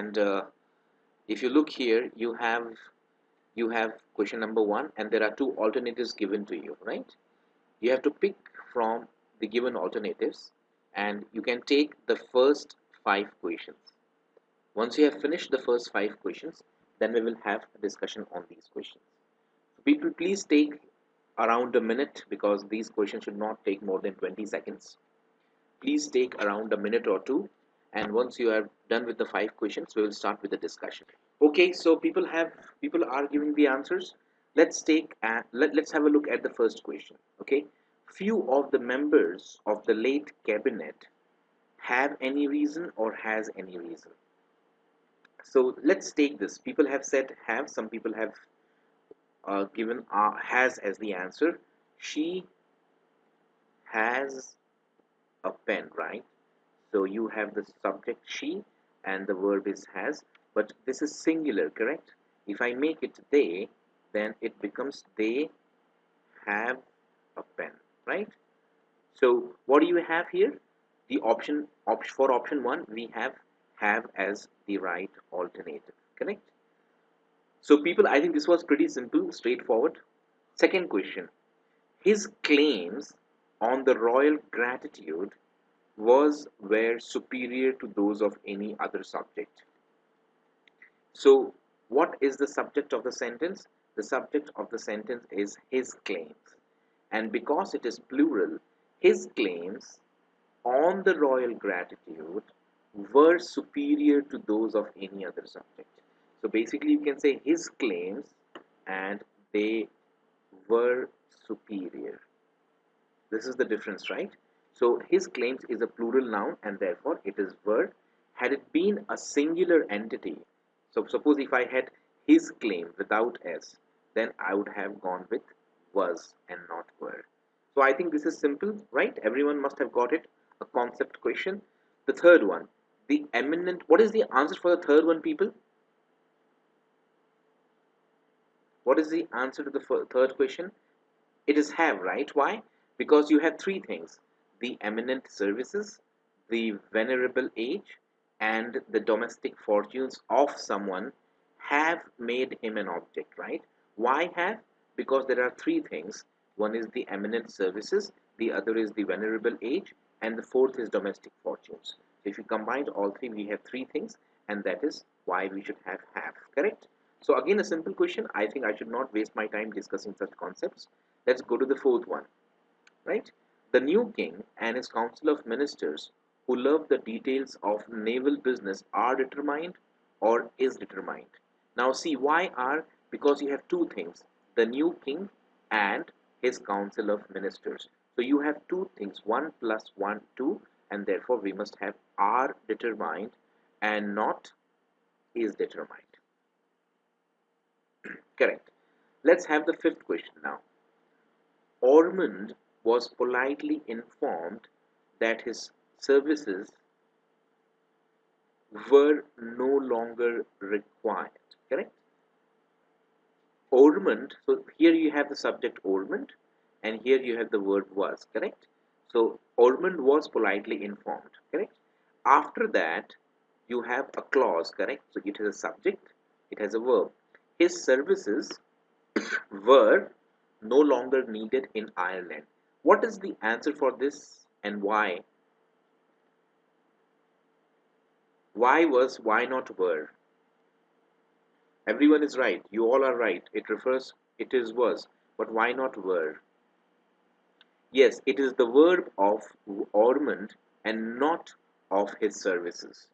and if you look here, you have question number 1, and there are two alternatives given to you, right? You have to pick from the given alternatives, and you can take the first 5 questions. Once you have finished the first 5 questions, then we will have a discussion on these questions. So people, please take around a minute, because these questions should not take more than 20 seconds. Please take around a minute or two, and once you are done with the 5 questions, we will start with the discussion. Okay, so people are giving the answers. Let's have a look at the first question. Okay, few of the members of the late cabinet have any reason or has any reason. So let's take this. People have said have. Some people have given has as the answer. She has a pen, right? So you have the subject she and the verb is has, but this is singular, correct? If I make it they, then it becomes they have a pen, right? So what do you have here? The for option 1, we have as the right alternative, correct? So people, I think this was pretty simple, straightforward. Second question. His claims on the royal gratitude were superior to those of any other subject. So what is the subject of the sentence? The subject of the sentence is his claims. And because it is plural, his claims on the royal gratitude were superior to those of any other subject. So basically you can say his claims and they were superior. This is the difference, right? So his claims is a plural noun and therefore it is were. Had it been a singular entity, so suppose if I had his claim without s, then I would have gone with was and not were. So I think this is simple, right? Everyone must have got it. A concept question. The third one, the eminent. What is the answer for the third one, people? What is the answer to the third question? It is have, right? Why? Because you have three things: the eminent services, the venerable age, and the domestic fortunes of someone have made him an object, right? Why have? Because there are three things. One is the eminent services, the other is the venerable age, and the fourth is domestic fortunes. So if you combine all three, we have three things, and that is why we should have, correct? So again, a simple question. I think I should not waste my time discussing such concepts. Let's go to the fourth one, right? The new king and his council of ministers who love the details of naval business are determined or is determined. Now see, why are? Because you have two things, the new king and his council of ministers. So you have two things, 1 plus 1, 2, and therefore we must have are determined and not is determined. Correct. Let's have the fifth question now. Ormond was politely informed that his services were no longer required. Correct? Ormond, so here you have the subject Ormond, and here you have the word was. Correct? So Ormond was politely informed. Correct? After that, you have a clause. Correct? So it has a subject, it has a verb. His services were no longer needed in Ireland. What is the answer for this and why? Why was, why not were? Everyone is right. You all are right. It refers, it is was. But why not were? Yes, it is the verb of Ormond and not of his services.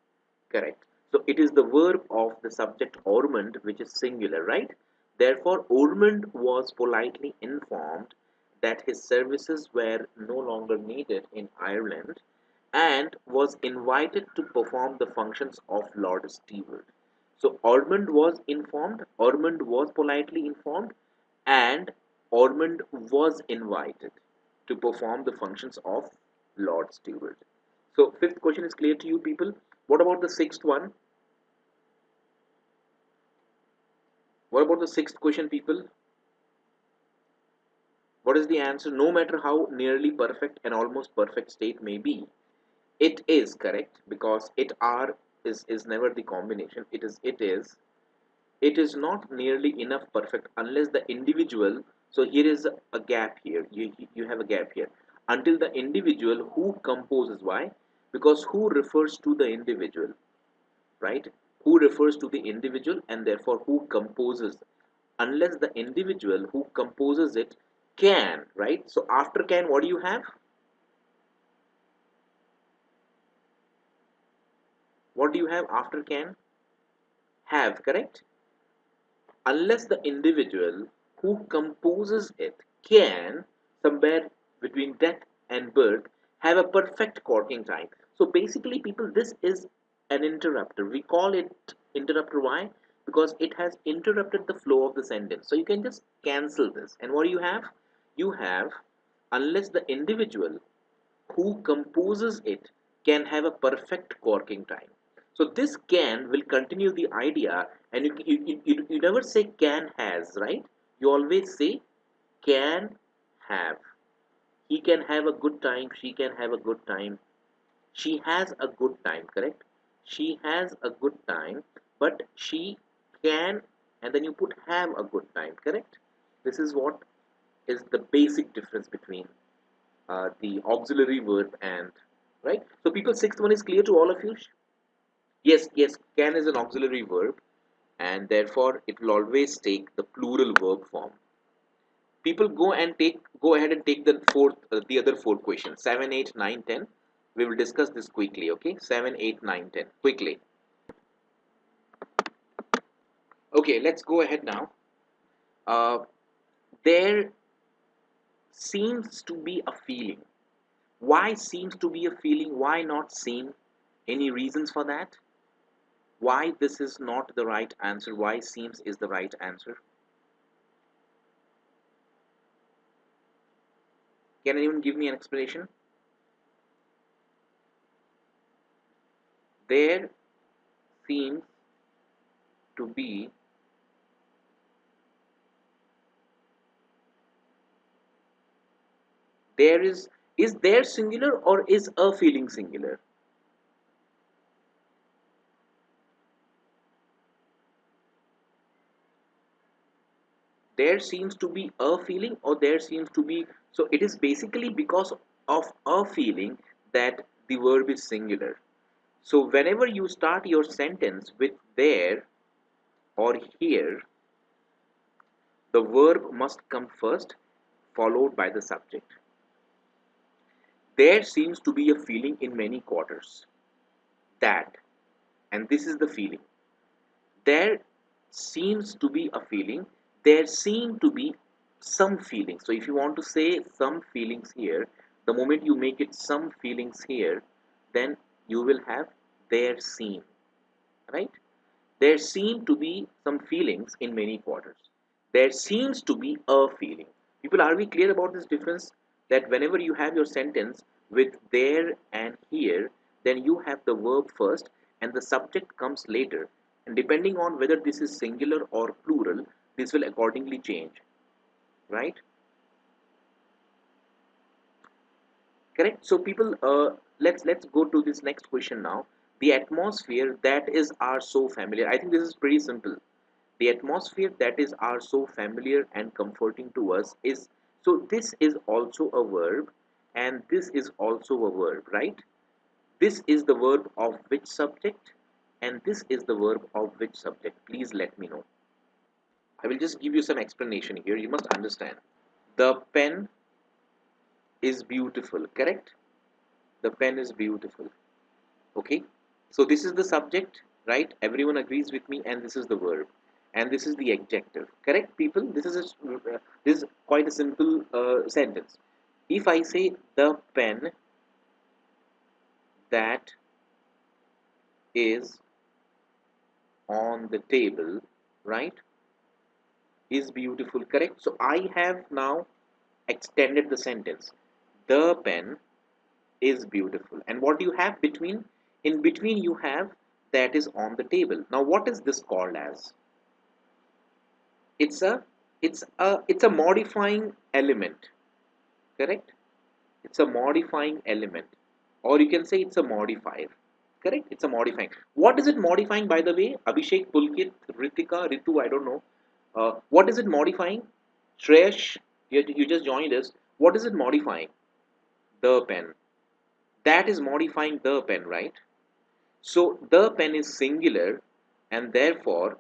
Correct. So it is the verb of the subject Ormond which is singular, right? Therefore, Ormond was politely informed that his services were no longer needed in Ireland and was invited to perform the functions of Lord Steward. So Ormond was informed, Ormond was politely informed, and Ormond was invited to perform the functions of Lord Steward. So fifth question is clear to you, people. What about the sixth one? What about the sixth question, people? What is the answer? No matter how nearly perfect and almost perfect state may be, it is correct because it are is never the combination. It is not nearly enough perfect unless the individual. So here is a gap here. You have a gap here. Until the individual who composes. Why? Because who refers to the individual, right? Who refers to the individual, and therefore who composes. Unless the individual who composes it can, right? So after can, what do you have? What do you have after can? Have, correct? Unless the individual who composes it can, somewhere between death and birth, have a perfect corking time. So basically, people, this is an interrupter. We call it interrupter. Why? Because it has interrupted the flow of the sentence. So you can just cancel this. And what do you have? You have, unless the individual who composes it can have a perfect corking time. So this can will continue the idea, and you never say can has, right? You always say can have. He can have a good time, she can have a good time, she has a good time, correct? She has a good time, but she can, and then you put have a good time, correct? This is what is the basic difference between the auxiliary verb and, right? So people, sixth one is clear to all of you? Yes, yes, can is an auxiliary verb, and therefore it will always take the plural verb form. People, go ahead and take the other four questions, 7, 8, 9, 10. We will discuss this quickly, okay? 7, 8, 9, 10, quickly. Okay, let's go ahead now. Uh, there seems to be a feeling. Why seems to be a feeling? Why not seem? Any reasons for that? Why this is not the right answer? Why seems is the right answer? Can anyone give me an explanation? There seems to be there is there singular or is a feeling singular? There seems to be a feeling, or there seems to be, so it is basically because of a feeling that the verb is singular. So whenever you start your sentence with there or here, the verb must come first, followed by the subject. There seems to be a feeling in many quarters that, and this is the feeling. There seems to be a feeling, there seem to be some feelings. So if you want to say some feelings here, the moment you make it some feelings here, then you will have there seem, right? There seem to be some feelings in many quarters. There seems to be a feeling. People, are we clear about this difference? That whenever you have your sentence with there and here, then you have the verb first and the subject comes later. And depending on whether this is singular or plural, this will accordingly change, right? Correct. So people, let's go to this next question now. The atmosphere that is are so familiar. I think this is pretty simple. The atmosphere that is are so familiar and comforting to us is, so this is also a verb and this is also a verb, right? This is the verb of which subject and this is the verb of which subject? Please let me know. I will just give you some explanation here. You must understand. The pen is beautiful, correct? The pen is beautiful. Okay, so this is the subject, right? Everyone agrees with me, and this is the verb, and this is the adjective, correct, people? This is quite a simple sentence. If I say the pen that is on the table, right, is beautiful, correct? So I have now extended the sentence. The pen is beautiful. And what do you have between? In between you have that is on the table. Now what is this called as? It's a modifying element, correct? It's a modifying element, or you can say it's a modifier. Correct? It's a modifying. What is it modifying, by the way? Abhishek, Pulkit, Ritika, Ritu, I don't know. What is it modifying? Shreyash, you just joined us. What is it modifying? The pen. That is modifying the pen, right? So the pen is singular, and therefore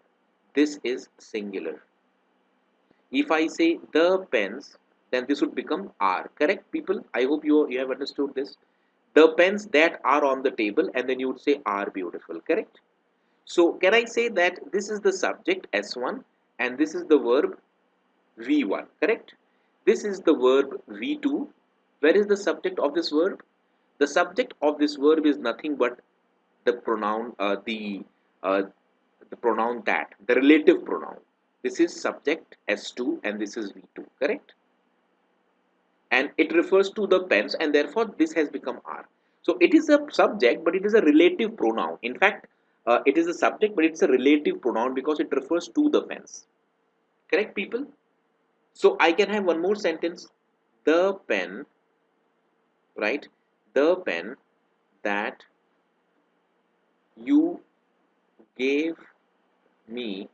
this is singular. If I say the pens, then this would become are. Correct, people? I hope you have understood this. The pens that are on the table, and then you would say are beautiful. Correct? So can I say that this is the subject S1 and this is the verb V1, correct? This is the verb V2. Where is the subject of this verb? The subject of this verb is nothing but the pronoun, uh, the pronoun that, the relative pronoun. This is subject S2 and this is V2, correct? And it refers to the pens, and therefore this has become are. So it is a subject, but it is a relative pronoun. In fact, it is a subject, but it's a relative pronoun because it refers to the pens. Correct, people? So I can have one more sentence. The pen, right? The pen that you gave me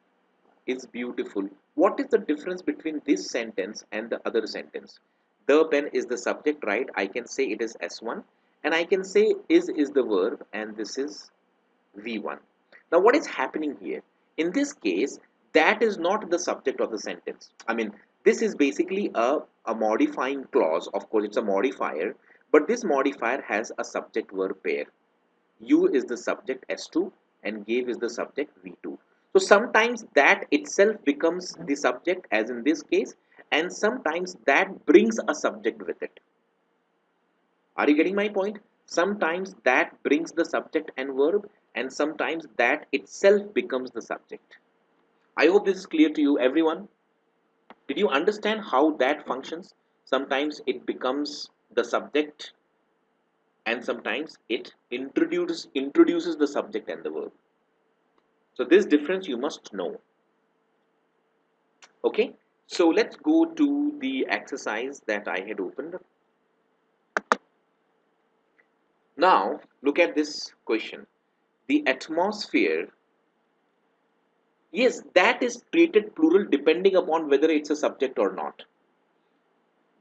is beautiful. What is the difference between this sentence and the other sentence? The pen is the subject, right? I can say it is S1, and I can say is the verb, and this is V1. Now, what is happening here? In this case, that is not the subject of the sentence. I mean, this is basically a modifying clause. Of course, it's a modifier, but this modifier has a subject verb pair. You is the subject S2 and gave is the subject V2. So sometimes that itself becomes the subject, as in this case, and sometimes that brings a subject with it. Are you getting my point? Sometimes that brings the subject and verb, and sometimes that itself becomes the subject. I hope this is clear to you, everyone. Did you understand how that functions? Sometimes it becomes the subject, and sometimes it introduces the subject and the verb. So this difference you must know. Okay, so let's go to the exercise that I had opened. Now look at this question. The atmosphere, yes, that is treated plural depending upon whether it's a subject or not.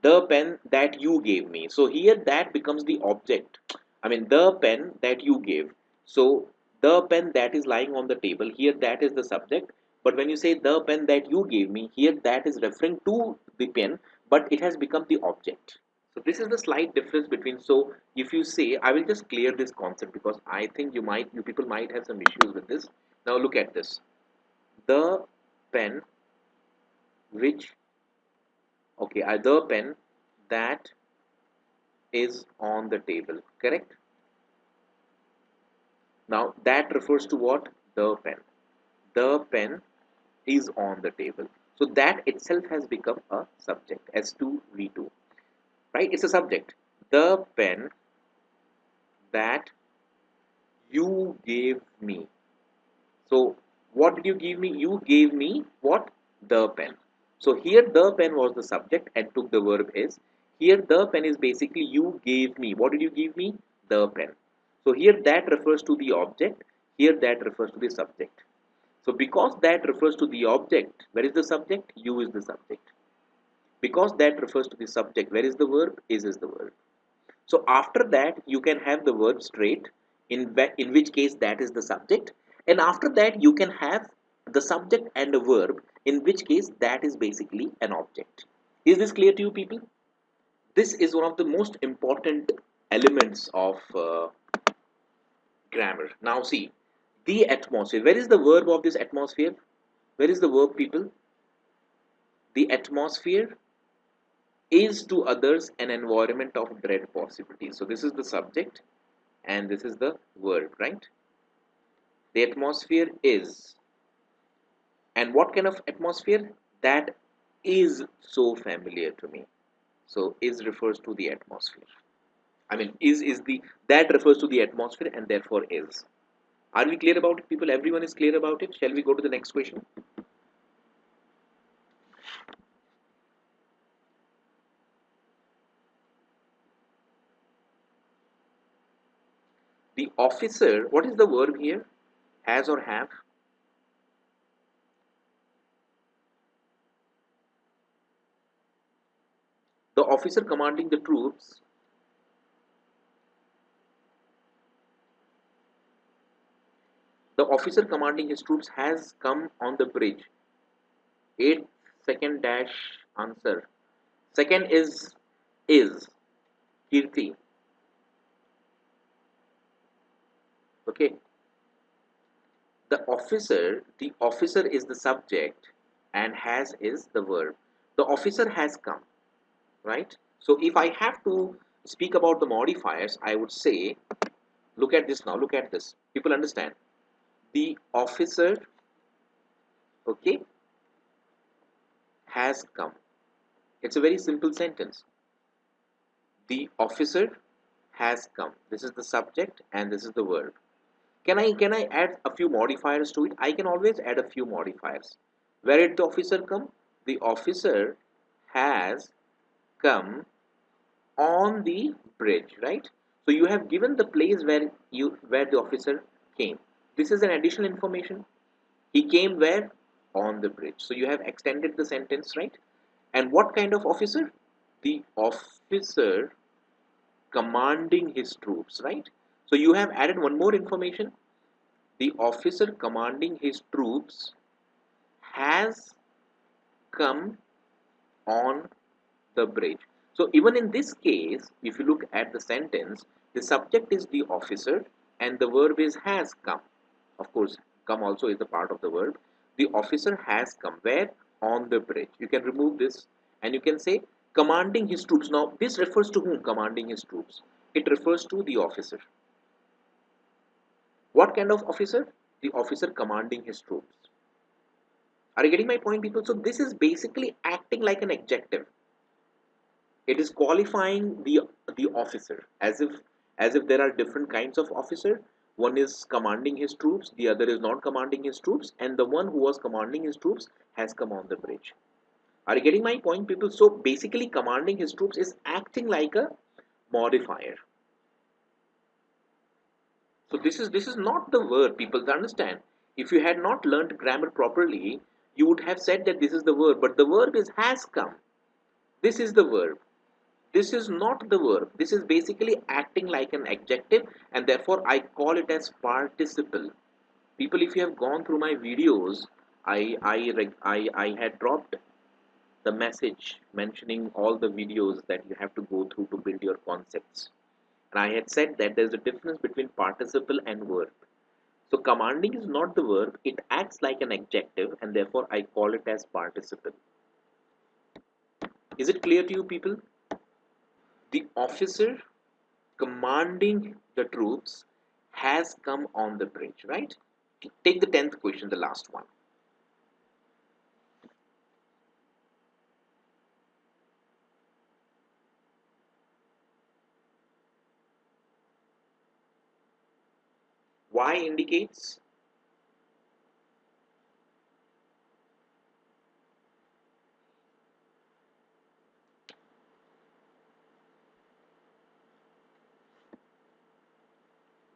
The pen that you gave me. So here that becomes the object. I mean, the pen that you gave. So the pen that is lying on the table, here that is the subject. But when you say the pen that you gave me, here that is referring to the pen, but it has become the object. So this is the slight difference between. So if you say, I will just clear this concept because I think you people might have some issues with this. Now look at this. The pen which, okay, the pen that is on the table, correct? Now that refers to what? The pen. The pen is on the table. So that itself has become a subject, S2 V2, right? It's a subject. The pen that you gave me. So what did you give me? You gave me what? The pen. So here the pen was the subject and took the verb is. Here the pen is basically you gave me. What did you give me? The pen. So here that refers to the object. Here that refers to the subject. So because that refers to the object, where is the subject? You is the subject. Because that refers to the subject, where is the verb? Is the verb. So after that, you can have the verb straight, in which case that is the subject. And after that, you can have the subject and a verb, in which case that is basically an object. Is this clear to you, people? This is one of the most important elements of grammar. Now see, the atmosphere. Where is the verb of this atmosphere? Where is the verb, people? The atmosphere is to others an environment of dread possibilities. So this is the subject and this is the verb, right? The atmosphere is. And what kind of atmosphere? That is so familiar to me. So is refers to the atmosphere. I mean, is the, that refers to the atmosphere and therefore is. Are we clear about it, people? Everyone is clear about it? Shall we go to the next question? The officer, what is the verb here? Has or have? The officer commanding the troops, the officer commanding his troops has come on the bridge. 8 second dash answer. Second is Kirti. Okay. The officer is the subject and has is the verb. The officer has come, right? So if I have to speak about the modifiers, I would say, look at this now, look at this. People understand. The officer, okay, has come. It's a very simple sentence. The officer has come. This is the subject and this is the verb. Can I add a few modifiers to it? I can always add a few modifiers. Where did the officer come? The officer has come on the bridge, right? So you have given the place where the officer came. This is an additional information. He came where? On the bridge. So you have extended the sentence, right? And what kind of officer? The officer commanding his troops, right? So you have added one more information. The officer commanding his troops has come on the bridge. So even in this case, if you look at the sentence, the subject is the officer and the verb is has come. Of course, come also is a part of the verb. The officer has come where? On the bridge. You can remove this and you can say commanding his troops. Now this refers to whom? Commanding his troops. It refers to the officer. What kind of officer? The officer commanding his troops. Are you getting my point, people? So this is basically acting like an adjective. It is qualifying the officer as if there are different kinds of officer. One is commanding his troops, the other is not commanding his troops, and the one who was commanding his troops has come on the bridge. Are you getting my point, people? So basically commanding his troops is acting like a modifier. So this is not the verb, people, understand. If you had not learned grammar properly, you would have said that this is the verb, but the verb is has come. This is the verb. This is not the verb. This is basically acting like an adjective, and therefore I call it as participle. People, if you have gone through my videos, I had dropped the message mentioning all the videos that you have to go through to build your concepts. And I had said that there's a difference between participle and verb. So commanding is not the verb, it acts like an adjective, and therefore I call it as participle. Is it clear to you, people? The officer commanding the troops has come on the bridge, right? Take the 10th question, the last one. Y indicates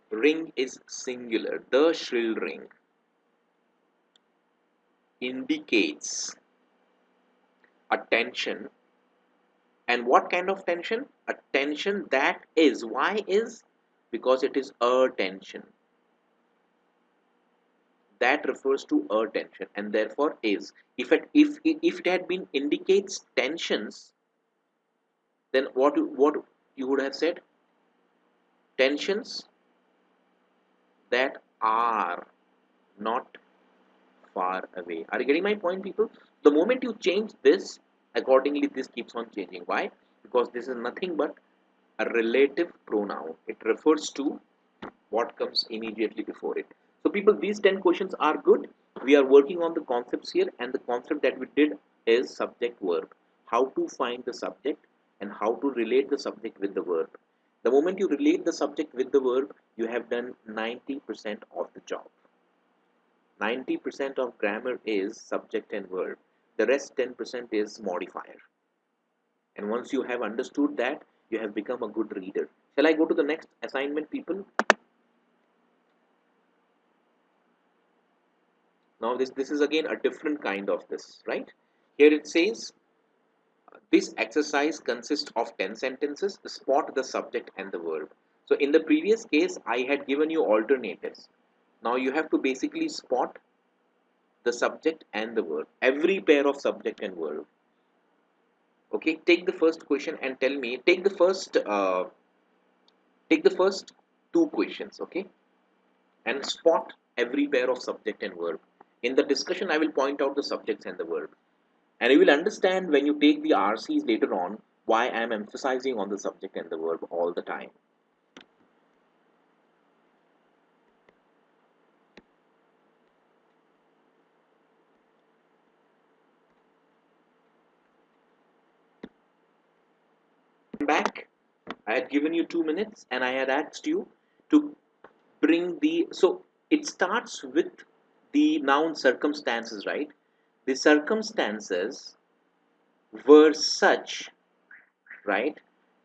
ring is singular. The shrill ring indicates a tension. And what kind of tension? A tension that is. Why is? Because it is a tension. That refers to a tension and therefore is. If it had been indicates tensions, then what you would have said? Tensions that are not far away. Are you getting my point, people? The moment you change this, accordingly this keeps on changing. Why? Because this is nothing but a relative pronoun. It refers to what comes immediately before it. So people, these 10 questions are good. We are working on the concepts here, and the concept that we did is subject verb. How to find the subject and how to relate the subject with the verb. The moment you relate the subject with the verb, you have done 90% of the job. 90% of grammar is subject and verb. The rest 10% is modifier. And once you have understood that, you have become a good reader. Shall I go to the next assignment, people? Now this is again a different kind of this, right? Here it says this exercise consists of 10 sentences. Spot the subject and the verb. So in the previous case, I had given you alternatives. Now you have to basically spot the subject and the verb. Every pair of subject and verb. Okay, take the first question and tell me. Take the first two questions. Okay, and spot every pair of subject and verb. In the discussion, I will point out the subjects and the verb. And you will understand when you take the RCs later on why I am emphasizing on the subject and the verb all the time. Back, I had given you 2 minutes and I had asked you to bring the, so it starts with the noun circumstances, right? The circumstances were such, right,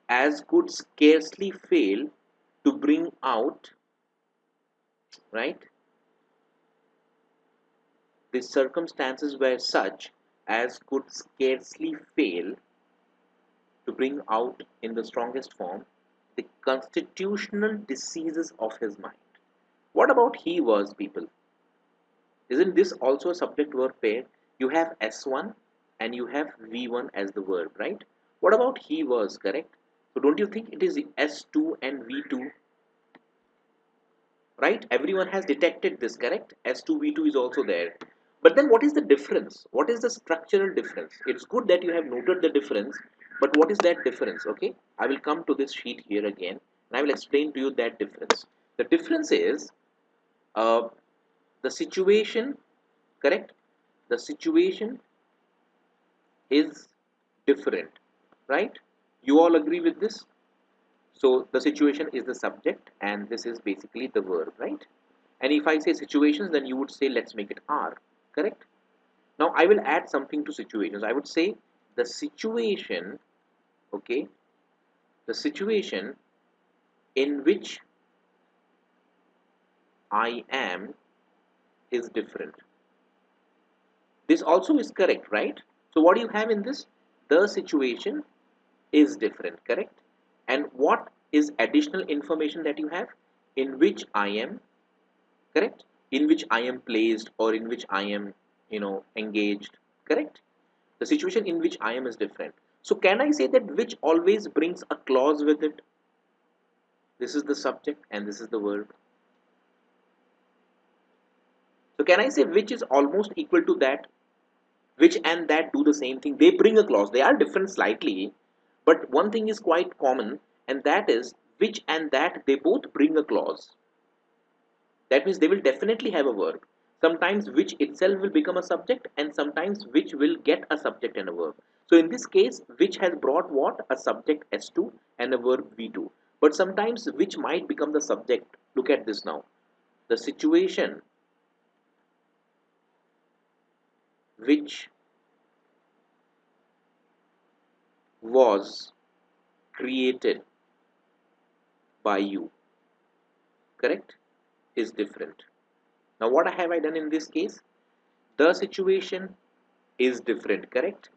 as could scarcely fail to bring out, right? The circumstances were such as could scarcely fail to bring out in the strongest form the constitutional diseases of his mind. What about he was, people? Isn't this also a subject verb pair? You have S1 and you have V1 as the verb, right? What about he was, correct? So don't you think it is S2 and V2? Right? Everyone has detected this, correct? S2, V2 is also there. But then what is the difference? What is the structural difference? It's good that you have noted the difference, but what is that difference? Okay, I will come to this sheet here again and I will explain to you that difference. The difference is uh, the situation, correct? The situation is different, right? You all agree with this? So the situation is the subject and this is basically the verb, right? And if I say situations, then you would say let's make it are, correct? Now I will add something to situations. I would say the situation, okay, the situation in which I am is different. This also is correct, right? So what do you have in this? The situation is different, correct? And what is additional information that you have? In which I am, correct? In which I am placed or in which I am, engaged, correct? The situation in which I am is different. So can I say that which always brings a clause with it? This is the subject and this is the verb. So can I say which is almost equal to that? Which and that do the same thing. They bring a clause. They are different slightly, but one thing is quite common, and that is which and that they both bring a clause. That means they will definitely have a verb. Sometimes which itself will become a subject, and sometimes which will get a subject and a verb. So in this case, which has brought what? A subject S2 and a verb V2. But sometimes which might become the subject. Look at this now. The situation which was created by you, correct, is different. Now what have I done in this case? The situation is different, correct,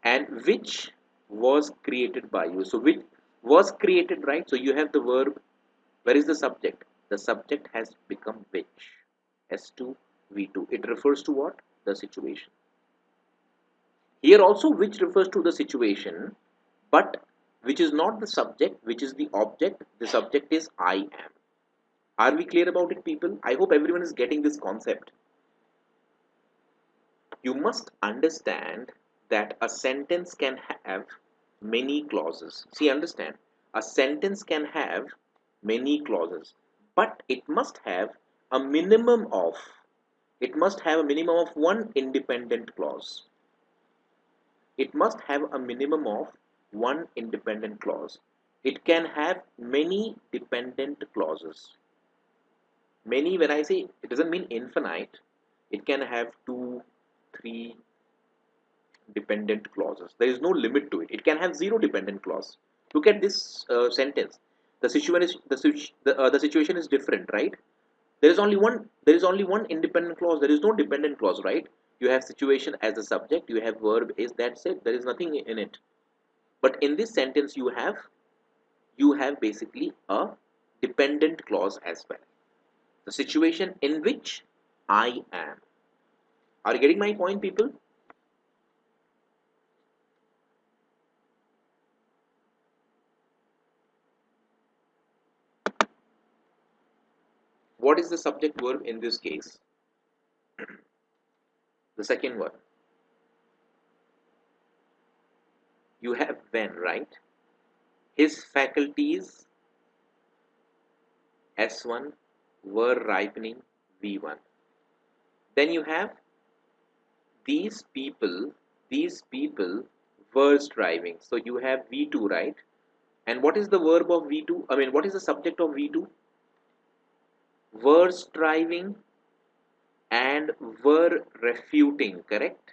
and which was created by you. So which was created, right? So you have the verb. Where is the subject? The subject has become which. S2 V2. It refers to what? The situation. Here also which refers to the situation, but which is not the subject, which is the object. The subject is I am. Are we clear about it, people? I hope everyone is getting this concept. You must understand that a sentence can have many clauses. See, understand. A sentence can have many clauses, but it must have a minimum of one independent clause. It must have a minimum of one independent clause. It can have many dependent clauses. Many, when I say, it doesn't mean infinite. It can have 2, 3 dependent clauses. There is no limit to it. It can have 0 dependent clause. Look at this sentence. The situation is the situation is different, right? There is only one independent clause. There is no dependent clause, right? You have situation as the subject, you have verb is, that's it. There is nothing in it. But in this sentence you have basically a dependent clause as well. The situation in which I am. Are you getting my point, people? What is the subject verb in this case? The second one. You have when, right? His faculties S1 were ripening V1. Then you have these people, these people were striving. So you have V2, right? And what is the verb of V2? I mean, what is the subject of V2? Were striving and were refuting, correct?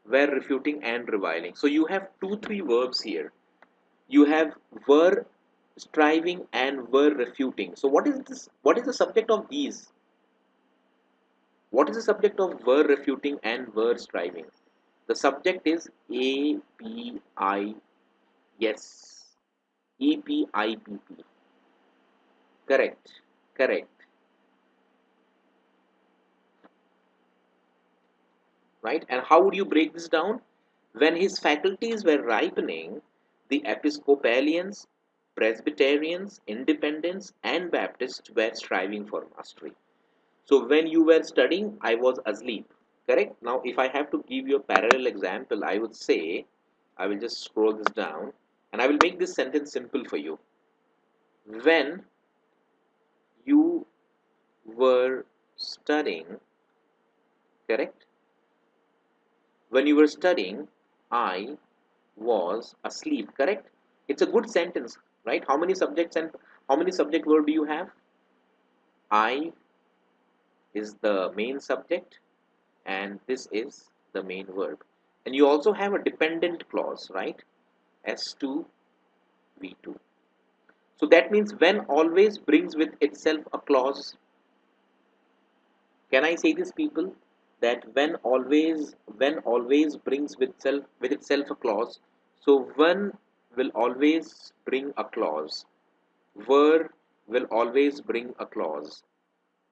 Were refuting and reviling. So you have two, three verbs here. You have were striving and were refuting. So what is this? What is the subject of these? What is the subject of were refuting and were striving? The subject is API. Yes. EPIPP. Correct. Correct. Right? And how would you break this down? When his faculties were ripening, the Episcopalians, Presbyterians, Independents, and Baptists were striving for mastery. So when you were studying, I was asleep. Correct? Now, if I have to give you a parallel example, I would say, I will just scroll this down and I will make this sentence simple for you. When you were studying, correct? When you were studying, I was asleep, correct? It's a good sentence, right? How many subjects and how many subject verb do you have? I is the main subject and this is the main verb. And you also have a dependent clause, right? S2, V2. So that means when always brings with itself a clause. Can I say this, people? That when always brings with itself a clause. So when will always bring a clause. Were will always bring a clause.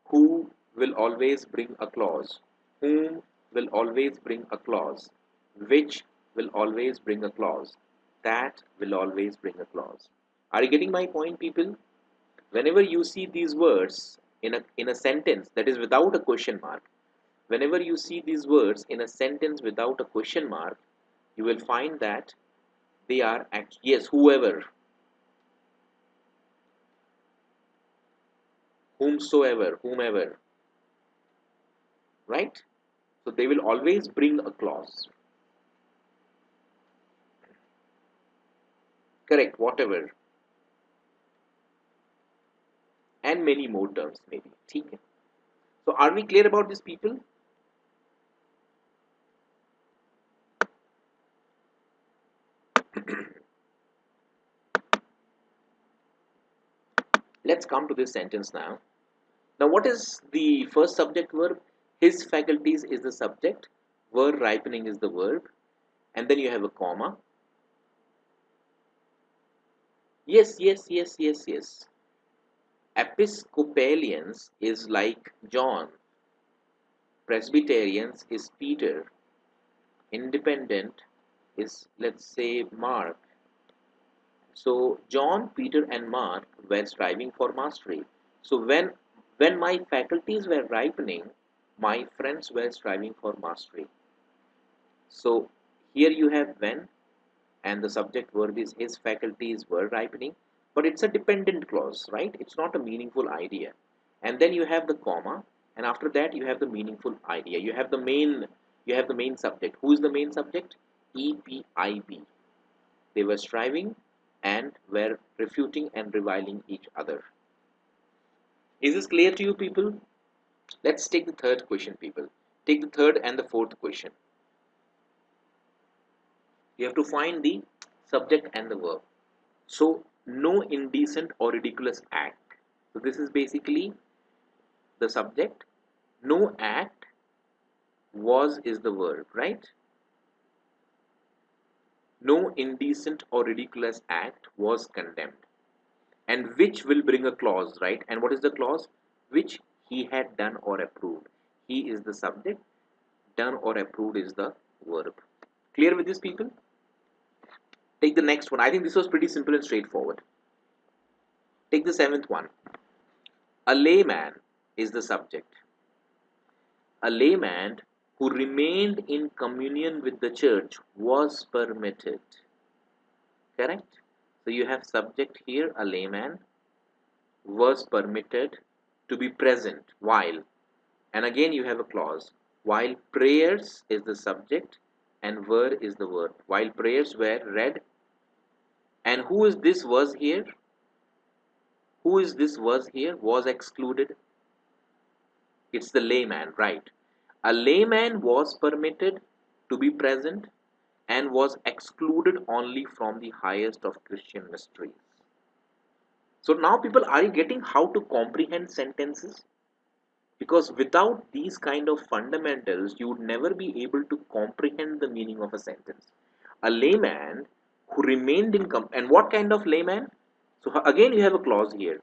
Who will always bring a clause. Whom will always bring a clause. Which will always bring a clause. That will always bring a clause. Are you getting my point, people? Whenever you see these words in a sentence that is without a question mark, whenever you see these words in a sentence without a question mark, you will find that they are yes, whoever, whomsoever, whomever, right? So they will always bring a clause. Correct, whatever. And many more terms maybe. Okay. So are we clear about this, people? Let's come to this sentence now. Now what is the first subject verb? His faculties is the subject, were ripening is the verb, and then you have a comma. Yes, yes, yes, yes, yes. Episcopalians is like John. Presbyterians is Peter. Independent is, let's say, Mark. So John, Peter, and Mark were striving for mastery. So when my faculties were ripening, my friends were striving for mastery. So here you have when, and the subject verb is his faculties were ripening, but it's a dependent clause, right? It's not a meaningful idea. And then you have the comma, and after that you have the meaningful idea. You have the main subject. Who is the main subject? EPIB. They were striving and were refuting and reviling each other. Is this clear to you, people? Let's take the third question, people. Take the third and the fourth question. You have to find the subject and the verb. So, no indecent or ridiculous act. So this is basically the subject. No act was is the verb, right? No indecent or ridiculous act was condemned. And which will bring a clause, right? And what is the clause? Which he had done or approved. He is the subject, done or approved is the verb. Clear with this, people? Take the next one. I think this was pretty simple and straightforward. Take the seventh one. A layman is the subject. A layman who remained in communion with the church was permitted. Correct? So you have subject here, a layman was permitted to be present while, and again you have a clause, while prayers is the subject and were is the verb. While prayers were read, and who is this was here? Who is this was here? Was excluded. It's the layman, right? A layman was permitted to be present and was excluded only from the highest of Christian mysteries. So now people, are you getting how to comprehend sentences? Because without these kind of fundamentals, you would never be able to comprehend the meaning of a sentence. A layman who remained in and what kind of layman? So again you have a clause here.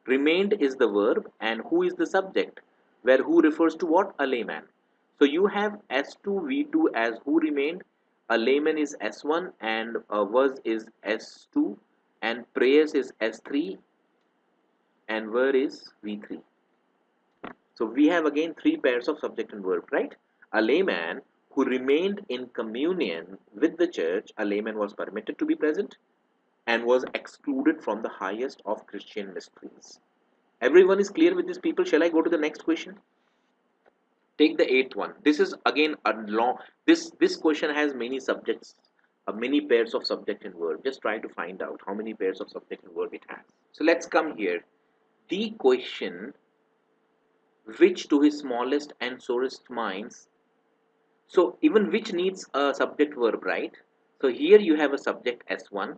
Remained is the verb and who is the subject, where who refers to what? A layman. So you have S2 V2 as who remained, a layman is S1 and was is S2 and prayers is S3 and were is V3. So we have again three pairs of subject and verb, right? A layman who remained in communion with the church, a layman was permitted to be present and was excluded from the highest of Christian mysteries. Everyone is clear with this, people? Shall I go to the next question? Take the eighth one. This is again a long, this question has many subjects, many pairs of subject and verb. Just try to find out how many pairs of subject and verb it has. So let's come here. The question which to his smallest and sorest minds. So even which needs a subject verb, right? So here you have a subject S1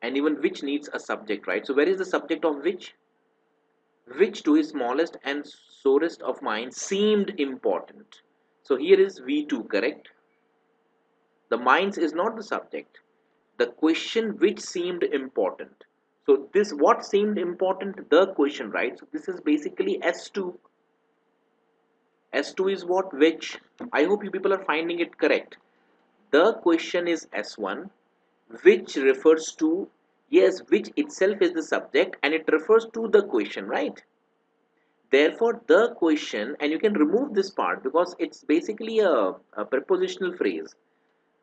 and even which needs a subject, right? So where is the subject of which? Which to his smallest and sorest of minds seemed important. So here is V2, correct? The minds is not the subject. The question which seemed important. So this what seemed important? The question, right? So this is basically S2. S2 is what? Which. I hope you people are finding it correct. The question is S1, which refers to, yes, which itself is the subject and it refers to the question, right? Therefore, the question, and you can remove this part because it's basically a prepositional phrase.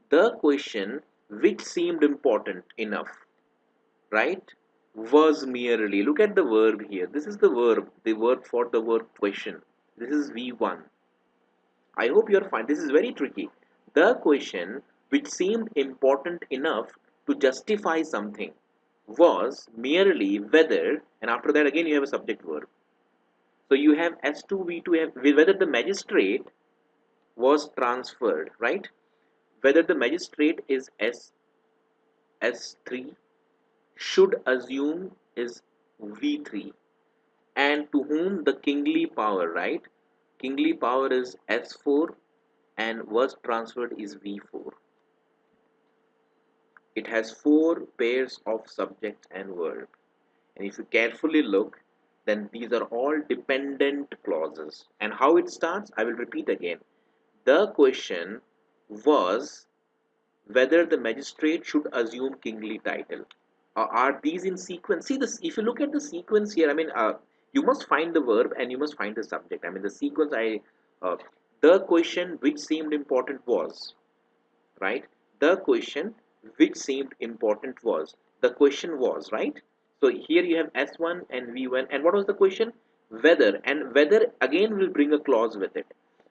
The question which seemed important enough, right, was merely, look at the verb here. This is the verb for the word question. This is V1. I hope you're fine. This is very tricky. The question which seemed important enough to justify something was merely whether, and after that again you have a subject verb. So you have S2, V2, whether the magistrate was transferred, right? Whether the magistrate is S3 should assume is V3, and to whom the kingly power, right? Kingly power is S4 and was transferred is V4. It has four pairs of subject and verb. And if you carefully look, then these are all dependent clauses. And how it starts, I will repeat again. The question was whether the magistrate should assume kingly title. Are these in sequence? See this, if you look at the sequence here, I mean, you must find the verb and you must find the subject. I mean, the sequence, the question which seemed important was, right? The question which seemed important was, the question was, right? So here you have S1 and V1, and what was the question? Whether, and whether again will bring a clause with it.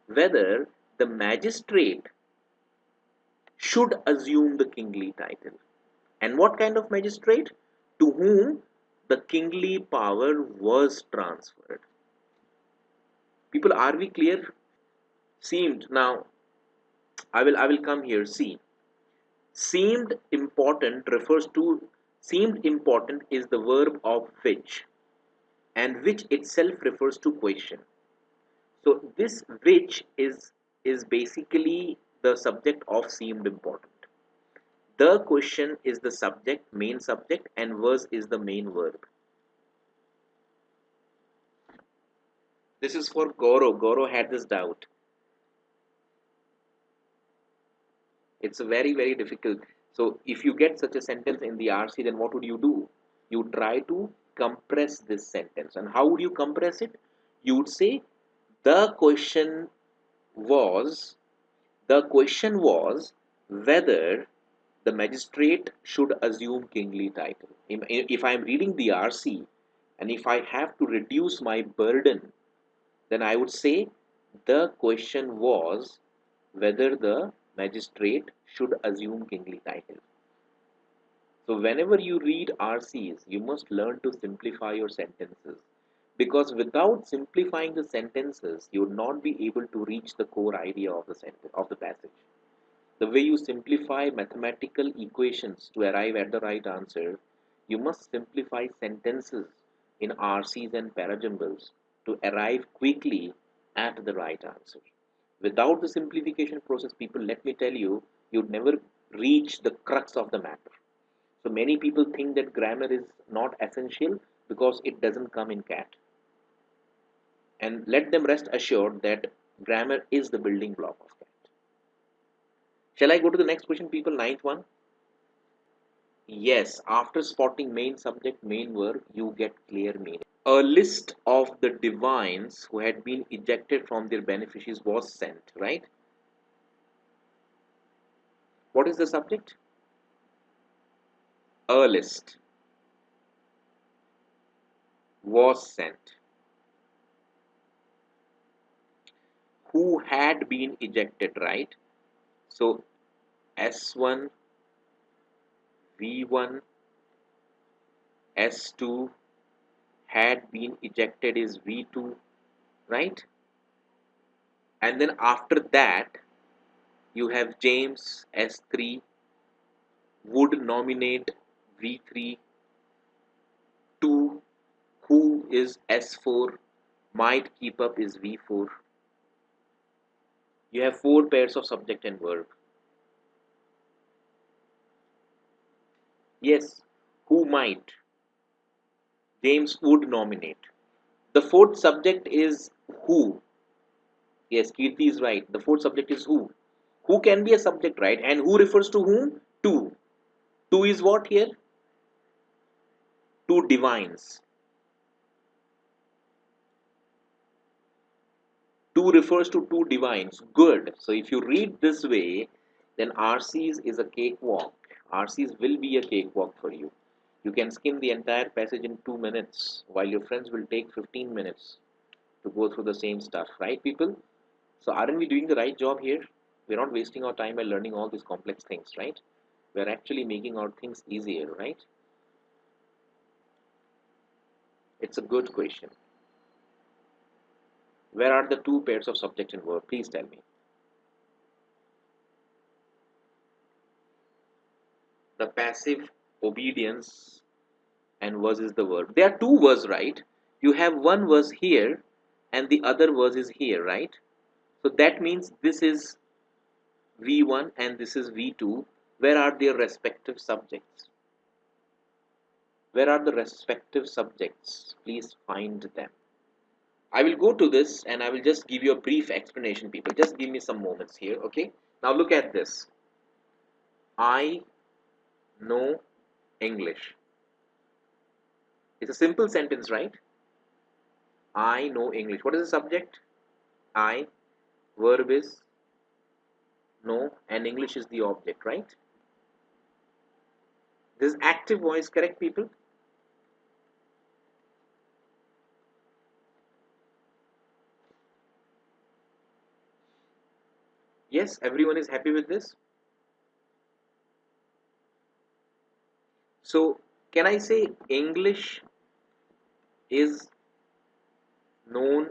Whether the magistrate should assume the kingly title. And what kind of magistrate? To whom the kingly power was transferred. People, are we clear? Seemed. Now, I will come here. See, seemed important refers to, seemed important is the verb of which. and which itself refers to question. So this which is basically the subject of seemed important. The question is the subject, main subject, and was is the main verb. This is for Goro. Goro had this doubt. It's a very, very difficult. So if you get such a sentence in the RC, then what would you do? You try to compress this sentence. And how would you compress it? You would say the was question was whether the magistrate should assume kingly title. If I am reading the RC and if I have to reduce my burden, then I would say the question was whether the magistrate should assume kingly title. So whenever you read RCs, you must learn to simplify your sentences. Because without simplifying the sentences, you would not be able to reach the core idea of the sentence of the passage. The way you simplify mathematical equations to arrive at the right answer, you must simplify sentences in RCs and parajumbles to arrive quickly at the right answer. Without the simplification process, people, let me tell you, you'd never reach the crux of the matter. So many people think that grammar is not essential because it doesn't come in CAT. And let them rest assured that grammar is the building block of CAT. Shall I go to the next question, people? Ninth one. Yes, after spotting main subject, main verb, you get clear meaning. A list of the divines who had been ejected from their beneficiaries was sent, right? What is the subject? A list was sent. Who had been ejected, right? So S1, V1, S2 had been ejected is V2, right? And then after that, you have James S3 would nominate V3, 2 who is S4 might keep up is V4. You have 4 pairs of subject and verb. Yes, who might? James would nominate. The fourth subject is who. Yes, Kirti is right. The fourth subject is who. Who can be a subject, right? And who refers to whom? To. To is what here? Two divines. To refers to two divines. Good. So if you read this way, then RCs is a cakewalk. RCs will be a cakewalk for you. You can skim the entire passage in 2 minutes, while your friends will take 15 minutes to go through the same stuff, right, people? So aren't we doing the right job here? We're not wasting our time by learning all these complex things, right? We're actually making our things easier, right? It's a good question. Where are the 2 pairs of subject and verb? Please tell me. The passive obedience and was is the verb. There are 2 was, right? You have one was here and the other was is here, right? So that means this is V1 and this is V2. Where are their respective subjects? Where are the respective subjects? Please find them. I will go to this and I will just give you a brief explanation, people. Just give me some moments here, okay? Now look at this. I know English. It's a simple sentence, right? I know English. What is the subject? I. Verb is know and English is the object, right? This is active voice, correct, people? Yes, everyone is happy with this. So, can I say English is known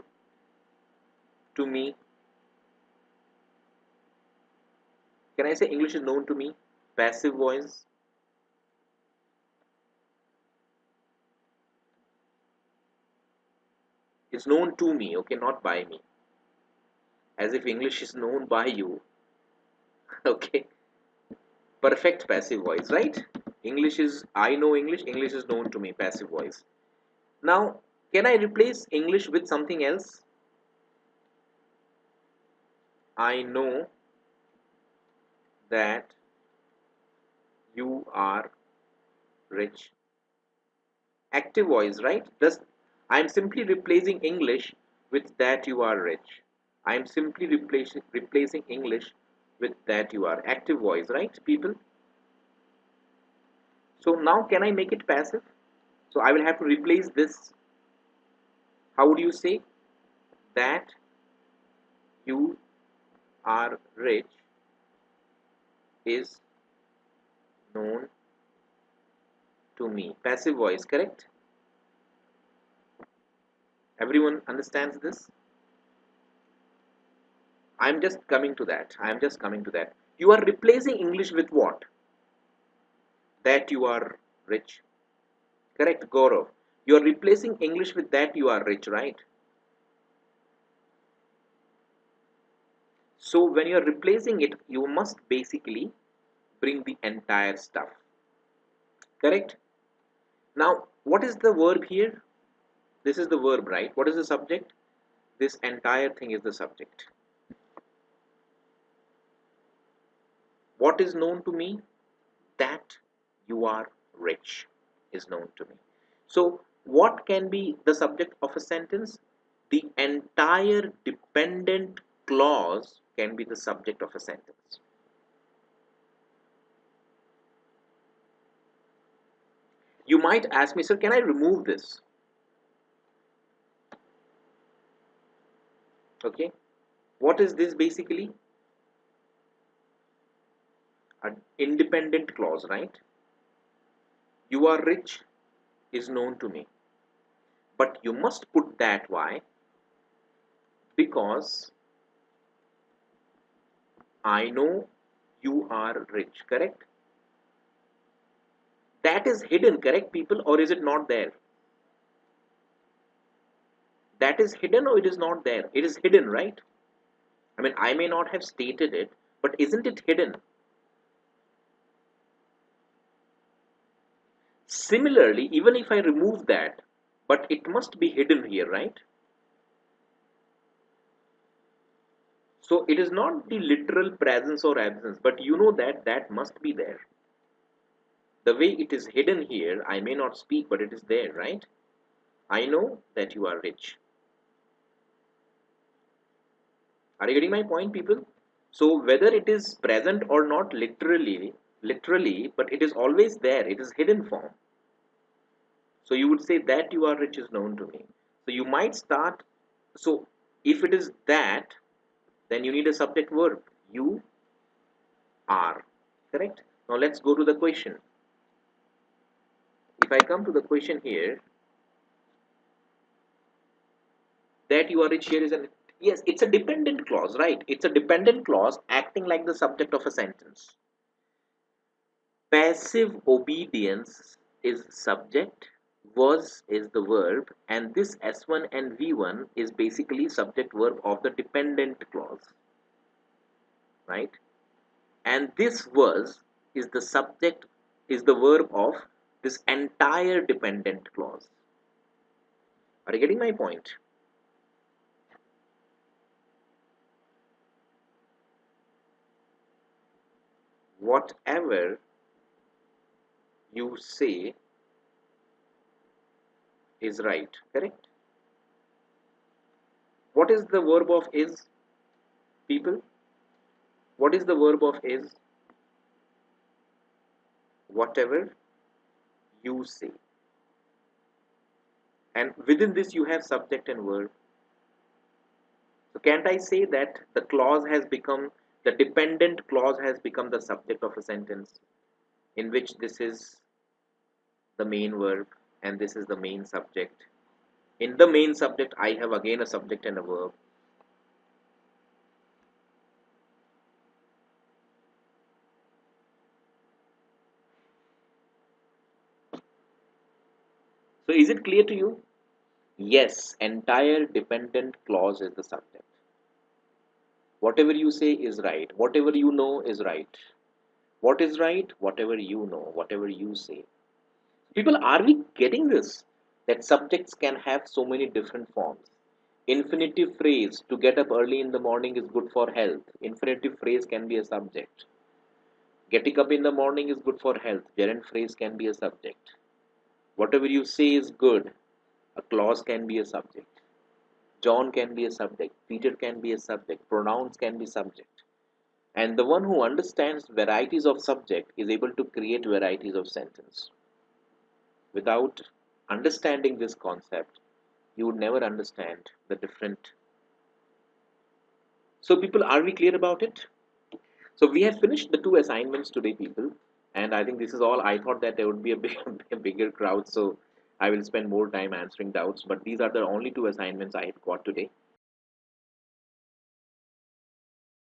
to me? Can I say English is known to me? Passive voice. It's known to me, okay, not by me. As if English is known by you. Okay. Perfect passive voice, right? English is, I know English, English is known to me, passive voice. Now, can I replace English with something else? I know that you are rich. Active voice, right? Thus, I'm simply replacing English with that you are rich. I'm simply replacing English with that you are. Active voice, right, people? So now can I make it passive? So I will have to replace this. How would you say? That you are rich is known to me. Passive voice, correct? Everyone understands this? I'm just coming to that. I'm just coming to that. You are replacing English with what? That you are rich. Correct, Gaurav. You are replacing English with that you are rich, right? So when you are replacing it, you must basically bring the entire stuff. Correct? Now, what is the verb here? This is the verb, right? What is the subject? This entire thing is the subject. What is known to me? That you are rich is known to me. So, what can be the subject of a sentence? The entire dependent clause can be the subject of a sentence. You might ask me, sir, can I remove this? Okay. What is this basically? An independent clause, right? You are rich is known to me. But you must put that. Why? Because I know you are rich, correct? That is hidden, correct, people? Or is it not there? That is hidden or it is not there? It is hidden, right? I mean, I may not have stated it, but isn't it hidden? Similarly, even if I remove that, but it must be hidden here, right? So it is not the literal presence or absence, but you know that that must be there. The way it is hidden here, I may not speak, but it is there, right? I know that you are rich. Are you getting my point, people? So whether it is present or not literally, but it is always there. It is hidden form. So you would say that you are rich is known to me. So you might start. So if it is that, then you need a subject verb. You are. Correct? Now let's go to the question. If I come to the question here, that you are rich here is an, yes, it's a dependent clause, right? It's a dependent clause acting like the subject of a sentence. Passive obedience is subject, was is the verb, and this S1 and V1 is basically subject verb of the dependent clause, right? And this was is the subject, is the verb of this entire dependent clause. Are you getting my point? Whatever you say is right, correct? What is the verb of is, people? What is the verb of is? Whatever you say. And within this you have subject and verb. So can't I say that the clause has become, the dependent clause has become the subject of a sentence, in which this is the main verb and this is the main subject. In the main subject I have again a subject and a verb. So is it clear to you? Yes, entire dependent clause is the subject. Whatever you say is right. Whatever you know is right. What is right? Whatever you know, whatever you say. People, are we getting this? That subjects can have so many different forms. Infinitive phrase, to get up early in the morning is good for health. Infinitive phrase can be a subject. Getting up in the morning is good for health. Gerund phrase can be a subject. Whatever you say is good. A clause can be a subject. John can be a subject. Peter can be a subject. Pronouns can be subject. And the one who understands varieties of subject is able to create varieties of sentence. Without understanding this concept, you would never understand the different. So, people, are we clear about it? So, we have finished the two assignments today, people. And I think this is all. I thought that there would be a, a bigger crowd, so I will spend more time answering doubts. But these are the only two assignments I have got today.